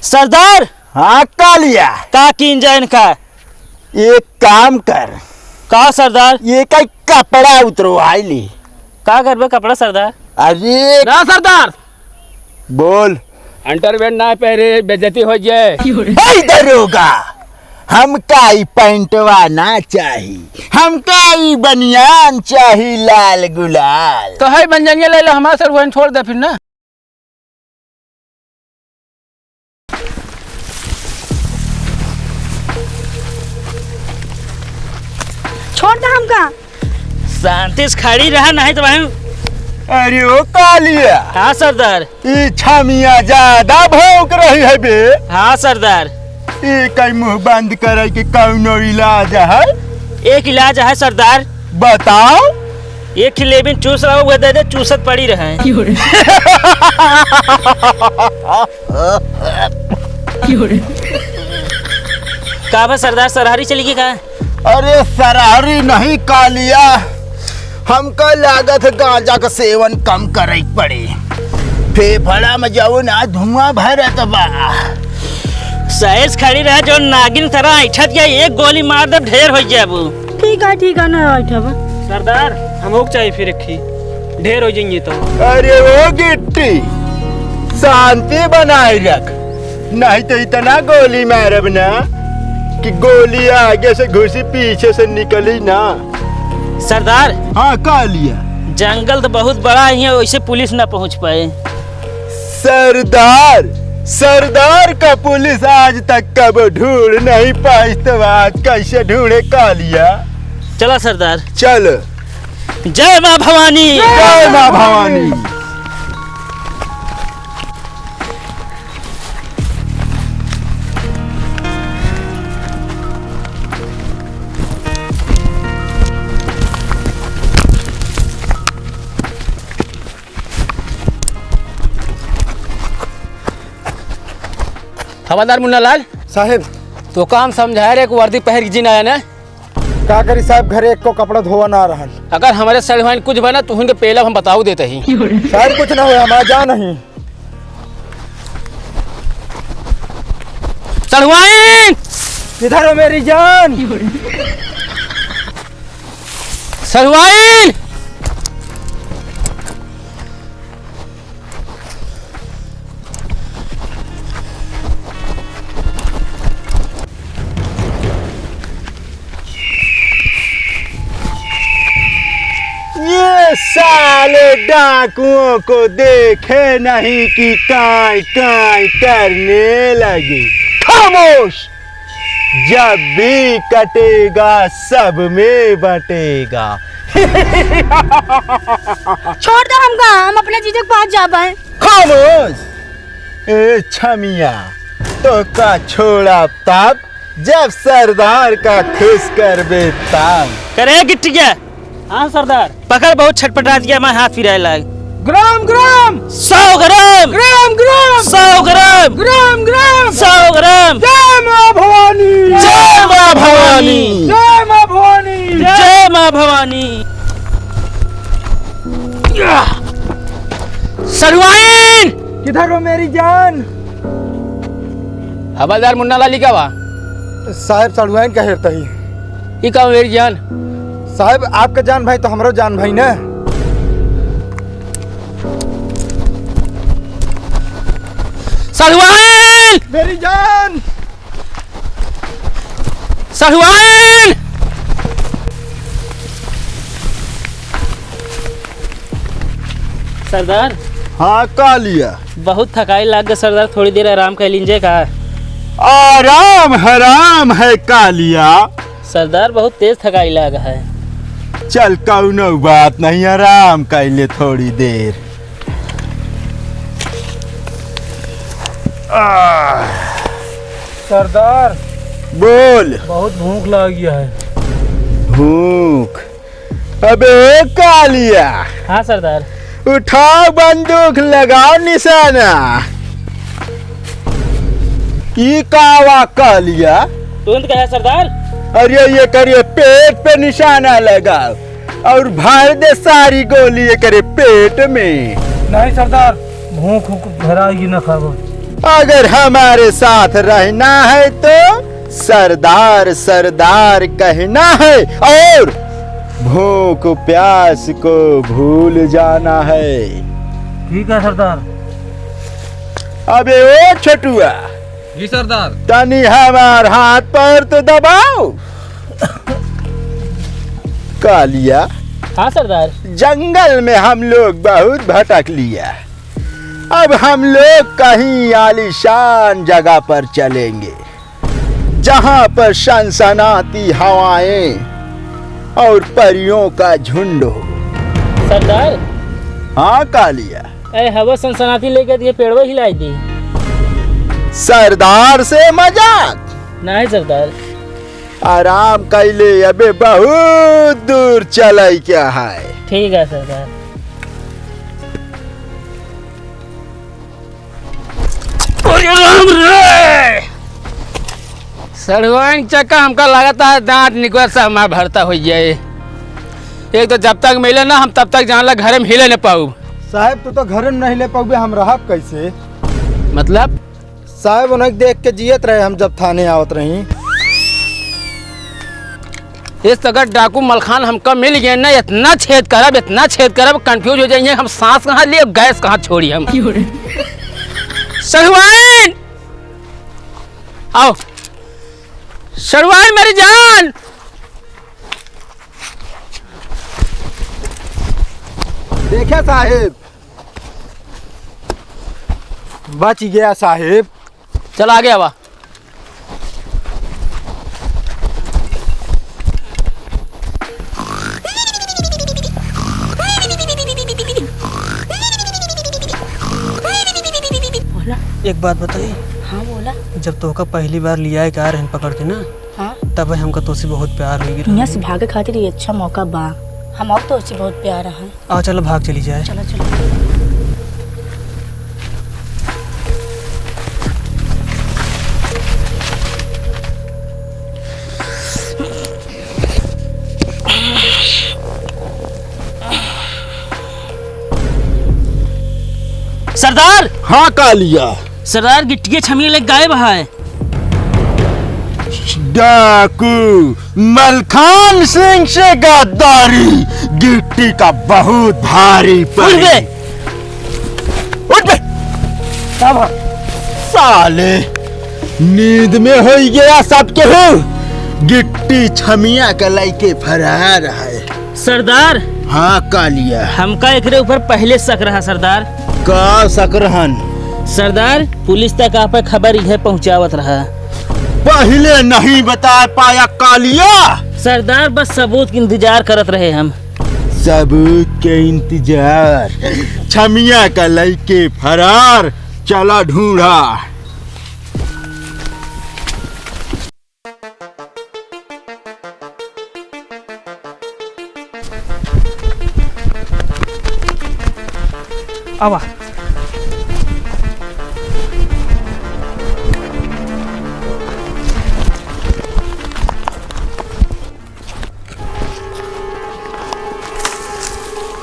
सरदार। हाँ कालिया, का इंजन का एक काम कर। का सरदार? ये का कपड़ा उतरवाई ली। का करबे कपड़ा सरदार? अरे ना सरदार, बोल। अंडरवेयर ना पहरे, बेइज्जती हो जाए। दरोगा, हमका ई पैंटवा ना चाही, हमका ई बनियान चाही लाल गुलाल। तो है बंजनिया ले लो, हमारे सर वहीं छोड़ दे फिर ना। छोड़ दे हमका। शांति से खड़ी रहा नहीं तो वहीं। अरे ओ कालिया, हाँ सरदार। ई छमिया ज्यादा भौंक रही है बे। हाँ सरदार। ई कई मुंह बंद करे के कौनो इलाज है? एक इलाज है सरदार। बताओ। एक खिलेबिन चूस रहा हुआ दे दे, चूसत पड़ी रहे। का बा सरदार, सरहारी चली का? अरे सरहरी नहीं कालिया, हमका लागत गांजा का सेवन कम करे पड़े। फेफड़ा में जाओ ना धुआं भरत बा। सहेज खड़ी रहा जो नागिन तरह ऐठत गया, एक गोली मार दे ढेर हो जाबू। ठीक है ना बैठा। सरदार हमको चाहिए फिर रखी, ढेर हो जाएंगे तो। अरे वो गिट्टी, शांति बनाए रख, नहीं तो इतना गोली मारब ना कि गोली आगे से घुसी पीछे से निकली ना। सरदार हाँ कालिया, जंगल तो बहुत बड़ा है, वैसे पुलिस ना पहुंच पाए। सरदार का पुलिस आज तक कब ढूंढ नहीं पाई, तो आज कैसे ढूंढे कालिया? चला सरदार। चल। जय माँ भवानी। जय माँ भवानी। हवादार मुन्ना लाल साहेब, तो काम समझाए रे, वर्दी पहर जिन आया ना। का करी साहब, घरे एक को कपड़ा धोवा ना रहल। अगर हमारे सलवान कुछ बना तो उनके पहले हम बताऊ देते ही। साहब कुछ ना हो, हमारा जा नहीं। सलवान किधर हो मेरी जान? सलवान ये साले डाकुओं को देखे नहीं कि काई काई करने लगे। खामोश, जब भी कटेगा सब में बटेगा। छोड़ दे हमका, हम अपने जीजा के पास जा पाए। खामोश। ए छमिया, तो का छोड़ा तब जब सरदार का खुश कर बेताब। करे गिट्टिया। हाँ सरदार। पकड़, बहुत छटपटा दिया, मैं हाथ फिराए लाग। ग्राम ग्राम 100 ग्राम, ग्राम ग्राम 100 ग्राम, ग्राम ग्राम 100 ग्राम। जय माँ भवानी, जय माँ भवानी, जय माँ भवानी, जय माँ भवानी। सलवान किधर हो मेरी जान? हवादार मुन्ना लाल का बा। साहब सड़ुआइन का हेरता ही। ई का मेरी जान? साहब आपका जान भाई तो हमरो जान भाई ना। सलवान मेरी जान, सलवान सरदार हाँ कालिया, बहुत थकाई लाग गया सरदार, थोड़ी देर आराम कर लीजिए का। आराम हराम है कालिया। सरदार बहुत तेज थकाई लाग है। चल कौनो बात नहीं, आराम कर ले थोड़ी देर। सरदार बोल। बहुत भूख लगी है। भूख? अबे कालिया, हाँ सरदार। उठाओ बंदूक, लगाओ निशाना। ई कावा कालिया? तुरंत कहा सरदार। अरे ये करिए, पेट पे निशाना लगाओ और भर दे सारी गोली ये करे पेट में। नहीं सरदार, भूख भराएगी ना खाबो। अगर हमारे साथ रहना है तो सरदार सरदार कहना है और भूख प्यास को भूल जाना है। ठीक है सरदार। अबे ओ छोटुआ, जी सरदार। तनी हमार हाथ पर तो दबाओ। कालिया, हाँ सरदार। जंगल में हम लोग बहुत भटक लिया। अब हम लोग कहीं आलीशान जगह पर चलेंगे जहां पर सनसनाती हवाएं और परियों का झुंड हो। सरदार, हाँ कालिया, ए हवा सनसनाती लेके दिए पेड़वा हिलाई दी। सरदार से मजाक नहीं सरदार। आराम कैले, अबे बहुत दूर चले क्या है। ठीक है सरदार। सड़वाइन चक्का हमका लगता है दांत निकल से हमारा भरता हो जाए। एक तो जब तक मिले ना हम तब तक जानला घरे में हिले न पाऊ। साहब तू तो घर में नहीं ले पाओगे, हम रहा कैसे? मतलब साहब उन्हें देख के जियत रहे हम जब थाने आवत रही। इस अगर डाकू मलखान हमका मिल गए ना, इतना छेद करब कंफ्यूज हो जाएंगे हम। सांस कहाँ लिए गैस कहाँ छोड़ी हम। सड़वाइन आओ, सड़वाइन मेरी जान। देखा साहेब, बच गया साहेब। चल आगे आवा। एक बात बताइए। हाँ बोला। जब तोहका पहली बार लिया है कार रहन पकड़ के ना, हाँ तब हमका तोसे बहुत प्यार हुई। यहाँ से भागे खातिर ये अच्छा मौका बा। हम और तो उससे बहुत प्यार है। आ चलो भाग चली जाए। चलो चलो। सरदार, हाँ कालिया, सरदार गिट्टी छमिया लेके गायब है। डाकू मलखान सिंह से गद्दारी, गिट्टी का बहुत भारी पड़ी। उठ बे। साले नींद में हो गया सब केहू। गिट्टी छमिया का लइके फरार है। सरदार, हाँ कालिया, हमका एकरे ऊपर पहले शक रहा सरदार। का सकरहन? सरदार, पुलिस तक आप खबर यह पहुंचावत रहा। पहले नहीं बता पाया कालिया? सरदार, बस सबूत के इंतजार करत रहे हम। सबूत के इंतजार? छमिया का लइके फरार, चला ढूंढा। आवा।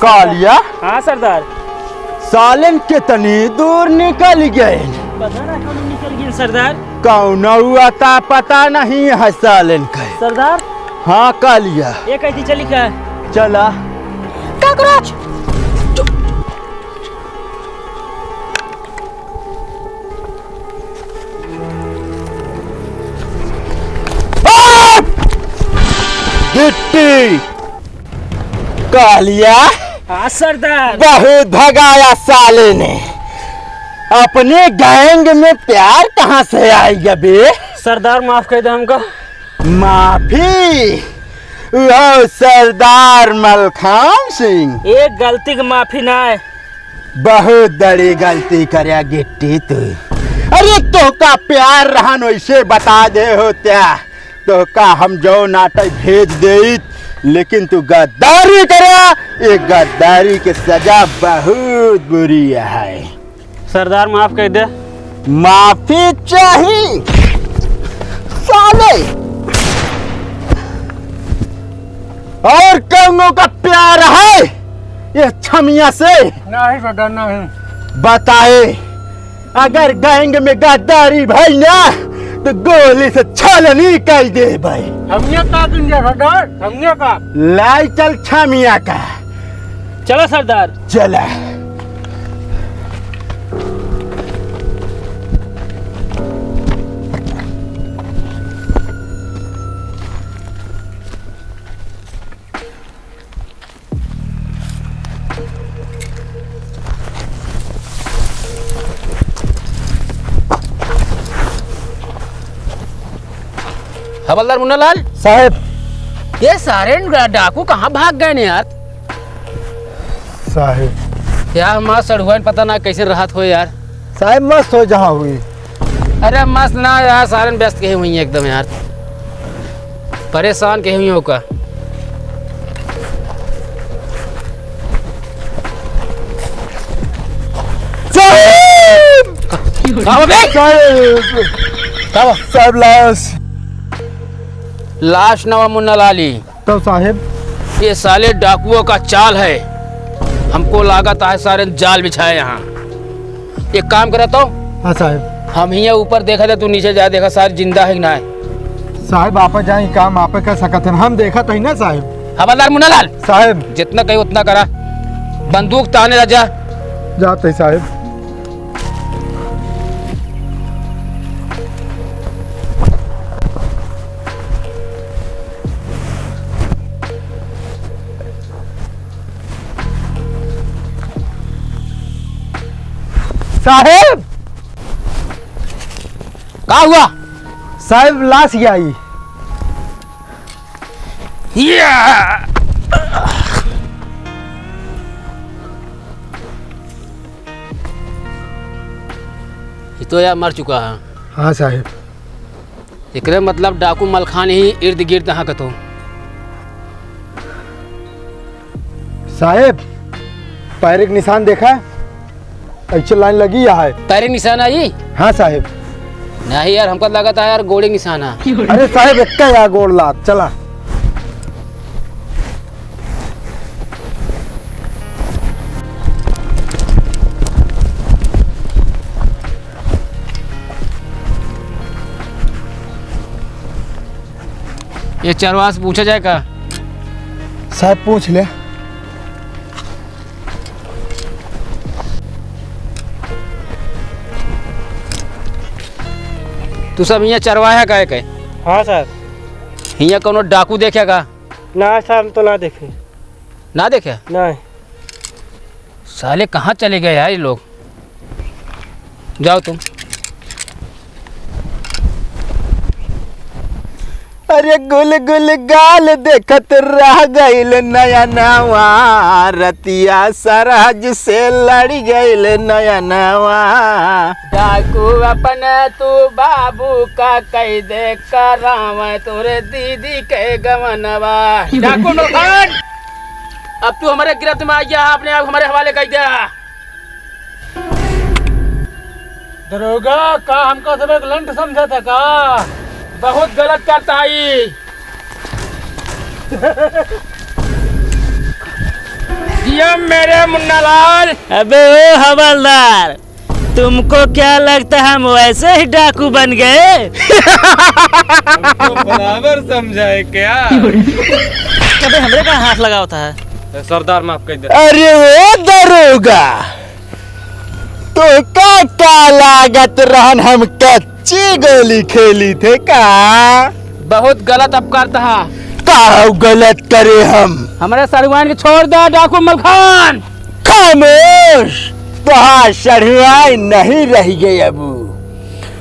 कालिया, हाँ सरदार। सालन कितनी दूर निकल गए? पता ना कौन निकल गए सरदार। कौन आता पता नहीं है सालन का। सरदार, हाँ कालिया, ये कैसी चली का? चला। काकरोच। गिट्टी। कालिया, हाँ सरदार। बहुत भगाया साले ने। अपने गैंग में प्यार कहाँ से आएगा बे? सरदार माफ कर दे हमको। माफी? वो सरदार मलखान सिंह एक गलती की माफी ना है। बहुत बड़ी गलती करया गिट्टी तू। अरे तो का प्यार रहन वैसे बता दे होत्या तो का हम जो नाटक भेज दे, लेकिन तू गद्दारी करया। ये गद्दारी की सजा बहुत बुरी है। सरदार माफ कर दे। माफी चाहिए साले। और कौनों का प्यार है ये छमिया से? नहीं सरदार नहीं। बताए अगर गैंग में गद्दारी भाई ना तो गोली से छलनी कर दे भाई। हमने का किया सरदार, हमने का। लाई चल छमिया का। चलो सरदार। चला। हवलदार मुन्नालाल साहब। ये सारे डाकू कहाँ भाग गए ने यार? साहब यार मस्त सड़ुआ पता ना कैसे राहत हो यार। साहब मस्त हो जहाँ हुई। अरे मस्त ना यार, सारे व्यस्त कहे हुई हैं एकदम यार, परेशान कहे हुई हो का। साहब लाश नवा मुन्ना लाली। तो साहब ये साले डाकुओं का चाल है, हमको लागत है सारे जाल बिछाए यहाँ। एक काम करा तो हाँ साहब। हम ही ऊपर देखा था, तू नीचे जा देखा सारे जिंदा है कि ना है। साहब आप जाए काम आप कर सकते हैं, हम देखा था ना साहब। हवलदार मुन्नालाल साहब जितना कही उतना करा, बंदूक ताने राजा। जाते साहब। साहब क्या हुआ? साहब लाश ही आई। ये तो यार मर चुका है। हाँ साहब। एकरे मतलब डाकू मलखान ही इर्द गिर्द यहाँ कतो। साहब पैर के निशान देखा, अच्छी लाइन लगी है। पैर निशान आई? हाँ साहब। नहीं यार, हमको लगा था यार गोली निशाना। अरे साहब एक या गोड़ लात चला। ये चरवाहा से पूछा जाए का? साहब पूछ ले। तू सब यहाँ चरवाहा का है? हाँ सर। यहाँ कोनो डाकू देखेगा? ना सर, हम तो ना देखे। ना देखे? नहीं। साले कहाँ चले गए यार ये लोग? जाओ तुम। अरे गुल गुल गाल देखत रह गईल नया नवा, रतिया सरहज से लड़ गईल नया नवा। डाकू अपन तू बाबू का कह दे कराव तोरे दीदी के गवनवा। डाकू नौखान, अब तू हमारे गिरफ्त में आ गया, अपने आप हमारे हवाले कर दिया। दरोगा का हमको सब एक लंट समझा था का? बहुत गलत करता है। ये मेरे मुन्नालाल। अबे ओ हवलदार, तुमको क्या लगता है हम वैसे ही डाकू बन गए? बराबर समझाए क्या? कभी हमरे का हाथ लगा होता है। सरदार माफ कर दे। अरे वो दरोगा तो का लागत रहन, हम कच्ची गोली खेली थे का? बहुत गलत अपकार था। का गलत करे हम? हमारे सरवान के छोड़ दो डाकू मलखान। खामोश, वहाँ शरवाई नहीं रह गए अबू,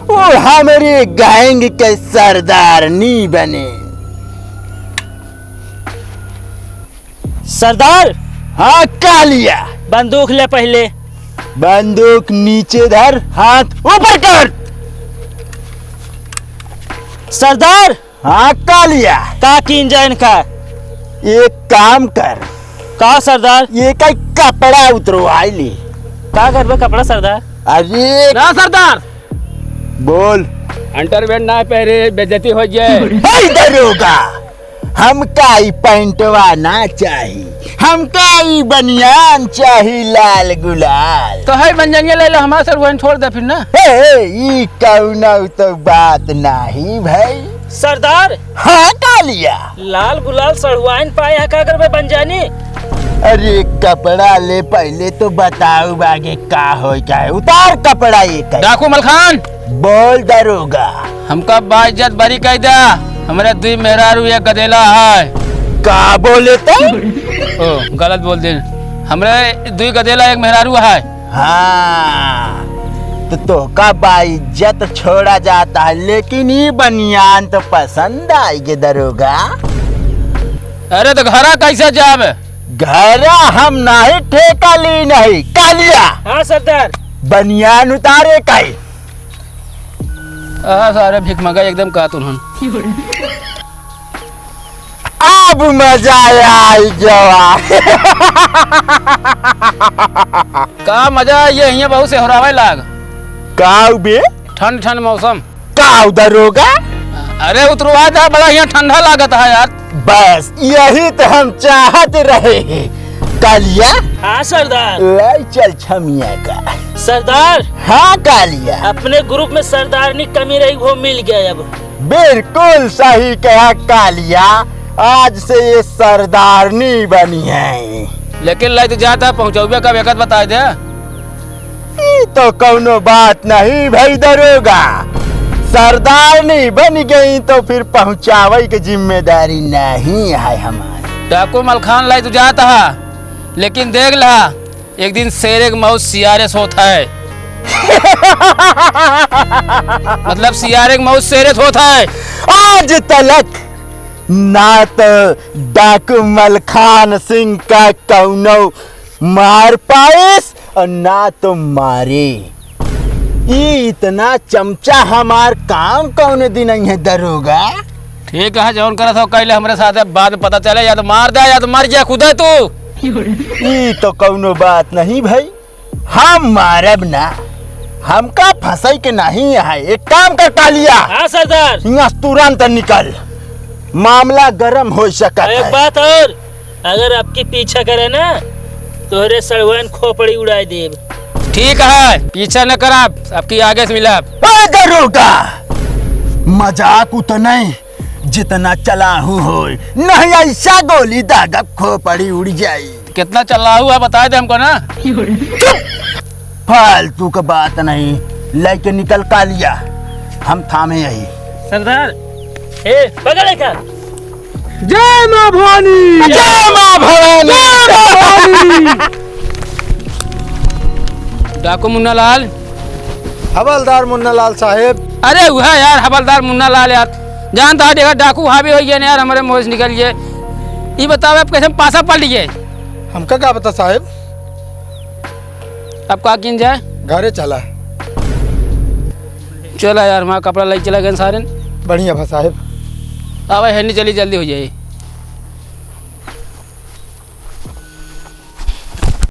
वो हमारे गैंग के सरदार नहीं बने। सरदार। हाँ कालिया, बंदूक ले पहले। बंदूक नीचे धर, हाथ ऊपर कर। सरदार। हाँ कालिया, का किन जाइन का? एक काम कर। का सरदार? ये का कपड़ा उतरवाई ली। का घर में कपड़ा सरदार? अरे ना सरदार, बोल। अंडरवेयर ना पहरे, बेइज्जती हो जाए। दरोगा, हम का पैंटवा ना चाहिए, हमका ई बनियान चाही लाल गुलाल। तो है बंजनिया ले लो, हमारे सर वहीं छोड़ दे फिर ना। हे ई कौनो तो बात नहीं भाई। सरदार हाँ कालिया। लाल गुलाल सड़वाइन पाए है का करबे बंजानी। अरे कपड़ा ले पहले तो बताओ आगे का हो क्या है। उतार कपड़ा ये का। डाकू मलखान बोल दरोगा। हमका बाइज्जत बरी कह दा, हमारे दुई मेहरारू एक गदेला है। का बोले तो? ओ गलत बोल दे, हमरे दुई गदेला एक मेहरारू है। हाँ तो का बाइज्जत छोड़ा जाता है, लेकिन ये बनियान तो पसंद आएगी दरोगा। अरे तो घरा कैसे जाब? घरा हम नहीं ठेका ली नहीं। कालिया हाँ सरदार। बनियान उतारे कई। सारे भिख मगा एकदम का तुन। अब मजा आई जवा। का मजा ये यहाँ बहुत से होरावे लाग। काऊ बे ठंड ठंड मौसम। काऊ दरोगा। अरे उतरवा था, बड़ा यहाँ ठंडा लागत है यार। बस यही तो हम चाहते रहे हैं। कालिया हाँ सरदार। ले चल छमिया का। सरदार हाँ कालिया अपने ग्रुप में सरदारनी कमी रही वो मिल गया अब। बिल्कुल सही कहा कालिया, आज से ये सरदारनी बनी है। लेकिन लाइट जाता पहुँचौबे कब एक बता दे। ई तो कौनो बात नहीं भाई दरोगा। सरदारनी बन गई तो फिर पहुंचावे की जिम्मेदारी नहीं है हमारी। डाकू मलखान लाइट जाता है, लेकिन देख ला एक दिन शेरे के मौत सियारे सोता है। मतलब सियारे के मौत शेरे सोता है। आज तलक ना तो डाकू मलखान सिंह का कौनो मार पाइस और ना तो मारे। ई इतना चमचा हमार काम कौन दिन नहीं है दरोगा। ठीक है, जौन करत हो कैले हमरे साथ है, बाद में पता चले या तो मार दे या तो मर जा खुद है तू। ई तो कौनो बात नहीं भाई, हम मारब ना। हमका फंसाई के नहीं है। एक काम कर कालिया। हाँ सरदार। यहाँ तुरंत निकल, मामला गरम हो सकता एक है। बात और, अगर आपकी पीछा करे ना तोहरे सड़वाइन खोपड़ी उड़ाई देब। ठीक है, पीछा न करा, आपकी आगे से मिला। दरोगा मजाक उतना जितना चलाहू हो, नहीं ऐसा गोली दागा खोपड़ी उड़ जाई। कितना चला हुआ बता दे हमको ना। फालतू का बात नहीं, लेके निकल कालिया, हम थामे यही। सरदार ए पकड़ का। जय माँ भवानी। जय माँ भवानी। डाकू मुन्ना लाल। हवलदार मुन्ना लाल साहेब। अरे वह यार हवलदार मुन्ना लाल यार, जानता है देखा डाकू हावी हो गया यार, हमारे मोह से निकल गए। ये बताओ आप कैसे पासा पड़ लिए? हमका क्या पता साहेब। अब का किन जाए? घरे चला। चला यार, वहाँ कपड़ा ले चला गए सारे। बढ़िया भा साहेब। अब है नहीं, चली जल्दी हो जाए।